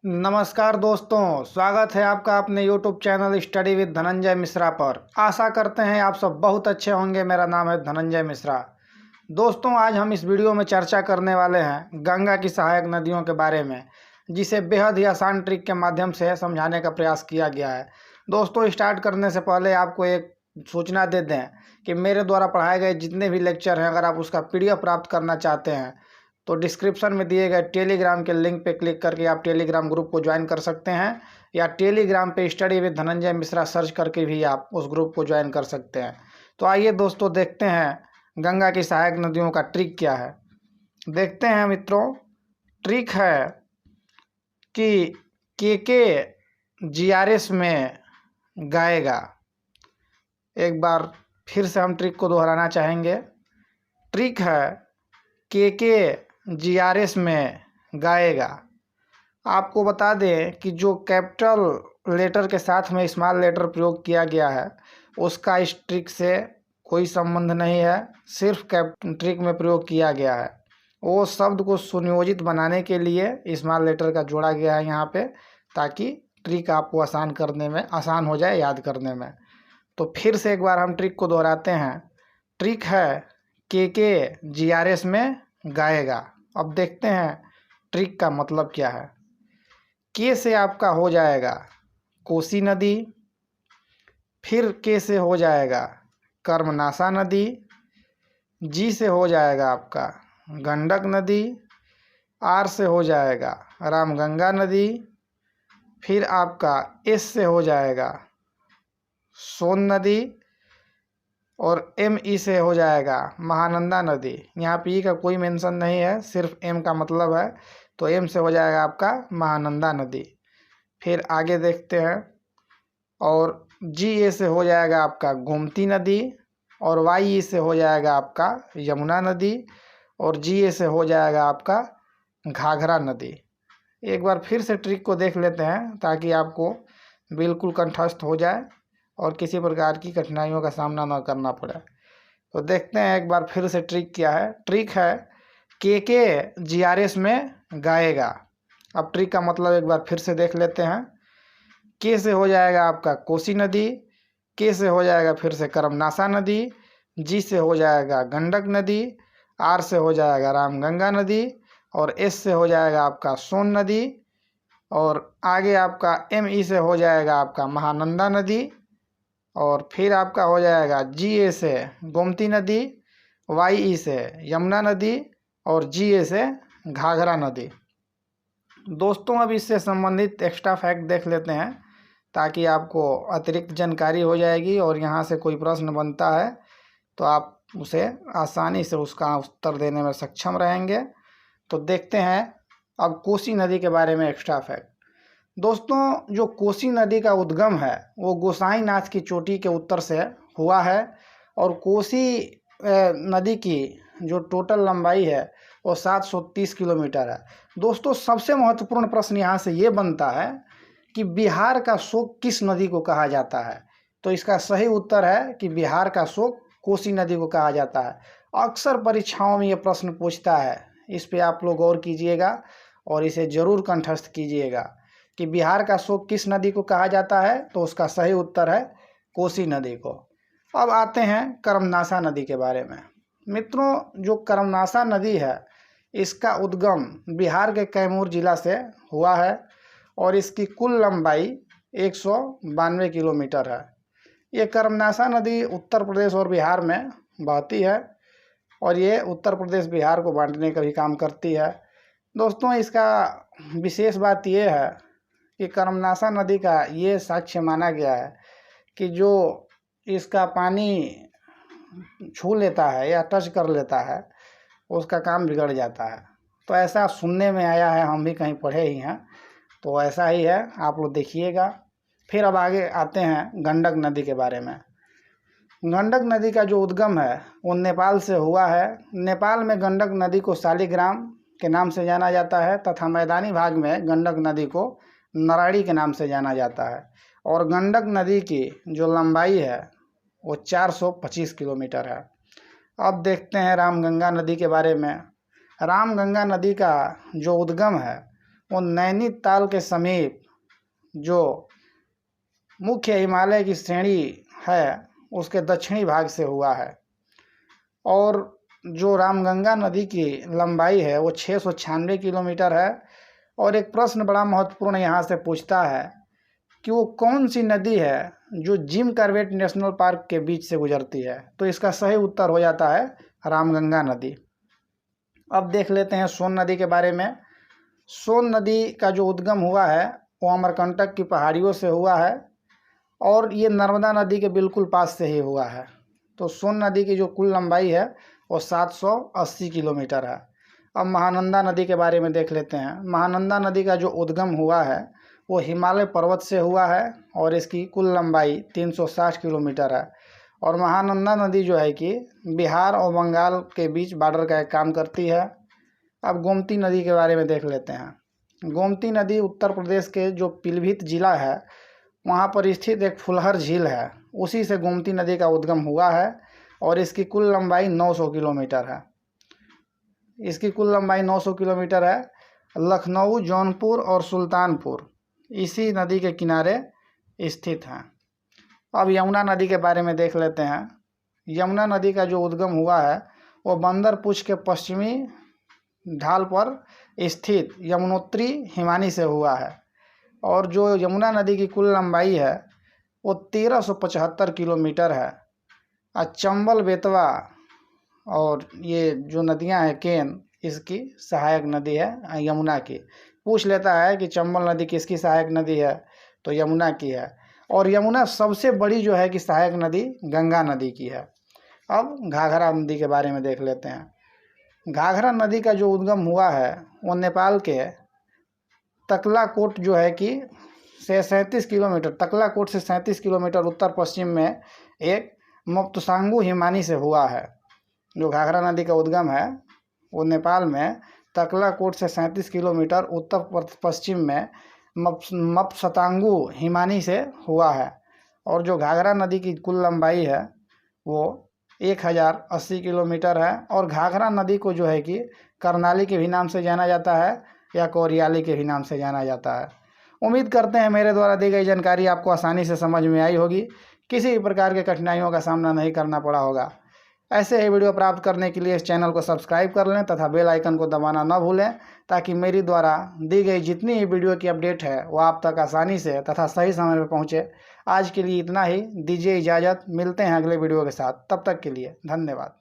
नमस्कार दोस्तों, स्वागत है आपका अपने YouTube channel study with Dhananjay Mishra पर। आशा करते हैं आप सब बहुत अच्छे होंगे। मेरा नाम है धनंजय मिश्रा। दोस्तों, आज हम इस वीडियो में चर्चा करने वाले हैं गंगा की सहायक नदियों के बारे में, जिसे बेहद ही आसान ट्रिक के माध्यम से समझाने का प्रयास किया गया है। दोस्तों, स्टार्ट करने से पहले आपको एक सूचना दे दें कि मेरे द्वारा पढ़ाए गए जितने भी लेक्चर हैं, अगर आप उसका PDF प्राप्त करना चाहते हैं तो डिस्क्रिप्शन में दिए गए टेलीग्राम के लिंक पे क्लिक करके आप टेलीग्राम ग्रुप को ज्वाइन कर सकते हैं, या टेलीग्राम पे study with Dhananjay Mishra search करके भी आप उस ग्रुप को ज्वाइन कर सकते हैं। तो आइए दोस्तों, देखते हैं गंगा की सहायक नदियों का ट्रिक क्या है। देखते हैं मित्रों, ट्रिक है कि के GRS में गाएगा। एक बार फिर से हम ट्रिक को दोहराना चाहेंगे। ट्रिक है के GRS में गाएगा। आपको बता दें कि जो कैपिटल लेटर के साथ में स्मॉल लेटर प्रयोग किया गया है उसका इस ट्रिक से कोई संबंध नहीं है, सिर्फ ट्रिक में प्रयोग किया गया है। वो शब्द को सुनियोजित बनाने के लिए स्मॉल लेटर का जोड़ा गया है यहाँ पे, ताकि ट्रिक आपको आसान हो जाए याद करने में। तो फिर से एक बार हम ट्रिक को दोहराते हैं। ट्रिक है के GRS में गाएगा। अब देखते हैं ट्रिक का मतलब क्या है। के से आपका हो जाएगा कोसी नदी, फिर के से हो जाएगा कर्मनासा नदी, जी से हो जाएगा आपका गंडक नदी, आर से हो जाएगा रामगंगा नदी, फिर आपका एस से हो जाएगा सोन नदी, और ME से हो जाएगा महानंदा नदी। यहाँ पे ई का कोई मेंशन नहीं है, सिर्फ M का मतलब है, तो M से हो जाएगा आपका महानंदा नदी। फिर आगे देखते हैं, और GA से हो जाएगा आपका गोमती नदी, और YE से हो जाएगा आपका यमुना नदी, और GA से हो जाएगा आपका घाघरा नदी। एक बार फिर से ट्रिक को देख लेते हैं ताकि आपको बिल्कुल कंठस्थ हो जाए और किसी प्रकार की कठिनाइयों का सामना न करना पड़े। तो देखते हैं एक बार फिर से ट्रिक क्या है। ट्रिक है के GRS में गाएगा। अब ट्रिक का मतलब एक बार फिर से देख लेते हैं। के से हो जाएगा आपका कोसी नदी, के से हो जाएगा फिर से कर्मनासा नदी, जी से हो जाएगा गंडक नदी, आर से हो जाएगा रामगंगा नदी, और एस से हो जाएगा आपका सोन नदी, और आगे आपका ME से हो जाएगा आपका महानंदा नदी, और फिर आपका हो जाएगा GA से गोमती नदी, YE से यमुना नदी, और GA से घाघरा नदी। दोस्तों, अब इससे संबंधित एक्स्ट्रा फैक्ट देख लेते हैं ताकि आपको अतिरिक्त जानकारी हो जाएगी, और यहाँ से कोई प्रश्न बनता है तो आप उसे आसानी से उसका उत्तर देने में सक्षम रहेंगे। तो देखते हैं अब कोसी नदी के बारे में एक्स्ट्रा फैक्ट। दोस्तों, जो कोसी नदी का उद्गम है वो गोसाईनाथ की चोटी के उत्तर से हुआ है, और कोसी नदी की जो टोटल लंबाई है वो 730 किलोमीटर है। दोस्तों, सबसे महत्वपूर्ण प्रश्न यहाँ से ये बनता है कि बिहार का शोक किस नदी को कहा जाता है। तो इसका सही उत्तर है कि बिहार का शोक कोसी नदी को कहा जाता है। अक्सर परीक्षाओं में ये प्रश्न पूछता है, इस पे आप लोग गौर कीजिएगा और इसे ज़रूर कंठस्थ कीजिएगा कि बिहार का शोक किस नदी को कहा जाता है। तो उसका सही उत्तर है कोसी नदी को। अब आते हैं कर्मनासा नदी के बारे में। मित्रों, जो कर्मनासा नदी है इसका उद्गम बिहार के कैमूर जिला से हुआ है, और इसकी कुल लंबाई 192 किलोमीटर है। ये कर्मनासा नदी उत्तर प्रदेश और बिहार में बहती है, और ये उत्तर प्रदेश बिहार को बांटने का भी काम करती है। दोस्तों, इसका विशेष बात यह है कि कर्मनासा नदी का ये साक्ष्य माना गया है कि जो इसका पानी छू लेता है या टच कर लेता है उसका काम बिगड़ जाता है। तो ऐसा सुनने में आया है, हम भी कहीं पढ़े ही हैं, तो ऐसा ही है, आप लोग देखिएगा। फिर अब आगे आते हैं गंडक नदी के बारे में। गंडक नदी का जो उद्गम है वो नेपाल से हुआ है। नेपाल में गंडक नदी को शालिग्राम के नाम से जाना जाता है, तथा मैदानी भाग में गंडक नदी को नराड़ी के नाम से जाना जाता है। और गंडक नदी की जो लंबाई है वो 425 किलोमीटर है। अब देखते हैं रामगंगा नदी के बारे में। रामगंगा नदी का जो उद्गम है वो नैनीताल के समीप जो मुख्य हिमालय की श्रेणी है उसके दक्षिणी भाग से हुआ है। और जो रामगंगा नदी की लंबाई है वो 696 किलोमीटर है। और एक प्रश्न बड़ा महत्वपूर्ण यहाँ से पूछता है कि वो कौन सी नदी है जो जिम कॉर्बेट नेशनल पार्क के बीच से गुजरती है। तो इसका सही उत्तर हो जाता है रामगंगा नदी। अब देख लेते हैं सोन नदी के बारे में। सोन नदी का जो उद्गम हुआ है वो अमरकंटक की पहाड़ियों से हुआ है और ये नर्मदा नदी के बिल्कुल पास से ही हुआ है। तो सोन नदी की जो कुल लंबाई है वो 780 किलोमीटर है। अब महानंदा नदी के बारे में देख लेते हैं। महानंदा नदी का जो उद्गम हुआ है वो हिमालय पर्वत से हुआ है और इसकी कुल लंबाई 360 किलोमीटर है। और महानंदा नदी जो है कि बिहार और बंगाल के बीच बॉर्डर का एक काम करती है। अब गोमती नदी के बारे में देख लेते हैं। गोमती नदी उत्तर प्रदेश के जो पीलीभीत जिला है वहाँ पर स्थित एक फुलहर झील है, उसी से गोमती नदी का उद्गम हुआ है और इसकी कुल लंबाई 900 किलोमीटर है। इसकी कुल लंबाई 900 किलोमीटर है। लखनऊ, जौनपुर और सुल्तानपुर इसी नदी के किनारे स्थित हैं। अब यमुना नदी के बारे में देख लेते हैं। यमुना नदी का जो उद्गम हुआ है वो बंदरपुछ के पश्चिमी ढाल पर स्थित यमुनोत्री हिमानी से हुआ है। और जो यमुना नदी की कुल लंबाई है वो 1375 किलोमीटर है। चंबल, बेतवा और ये जो नदियां हैं केन, इसकी सहायक नदी है यमुना की। पूछ लेता है कि चंबल नदी किसकी सहायक नदी है, तो यमुना की है। और यमुना सबसे बड़ी जो है कि सहायक नदी गंगा नदी की है। अब घाघरा नदी के बारे में देख लेते हैं। घाघरा नदी का जो उद्गम हुआ है वो नेपाल के तकलाकोट जो है कि से 37 किलोमीटर, तकलाकोट से 37 किलोमीटर उत्तर पश्चिम में एक मप्तसांगू हिमानी से हुआ है। जो घाघरा नदी का उद्गम है वो नेपाल में तकलाकोट से 37 किलोमीटर उत्तर पश्चिम में मप्तसांगू हिमानी से हुआ है। और जो घाघरा नदी की कुल लंबाई है वो 1080 किलोमीटर है। और घाघरा नदी को जो है कि कर्नाली के भी नाम से जाना जाता है या कोरियाली के भी नाम से जाना जाता है। उम्मीद करते हैं मेरे द्वारा दी गई जानकारी आपको आसानी से समझ में आई होगी, किसी भी प्रकार के कठिनाइयों का सामना नहीं करना पड़ा होगा। ऐसे ही वीडियो प्राप्त करने के लिए इस चैनल को सब्सक्राइब कर लें तथा बेल आइकन को दबाना न भूलें, ताकि मेरी द्वारा दी गई जितनी ही वीडियो की अपडेट है वो आप तक आसानी से तथा सही समय पर पहुँचे। आज के लिए इतना ही, दीजिए इजाज़त। मिलते हैं अगले वीडियो के साथ, तब तक के लिए धन्यवाद।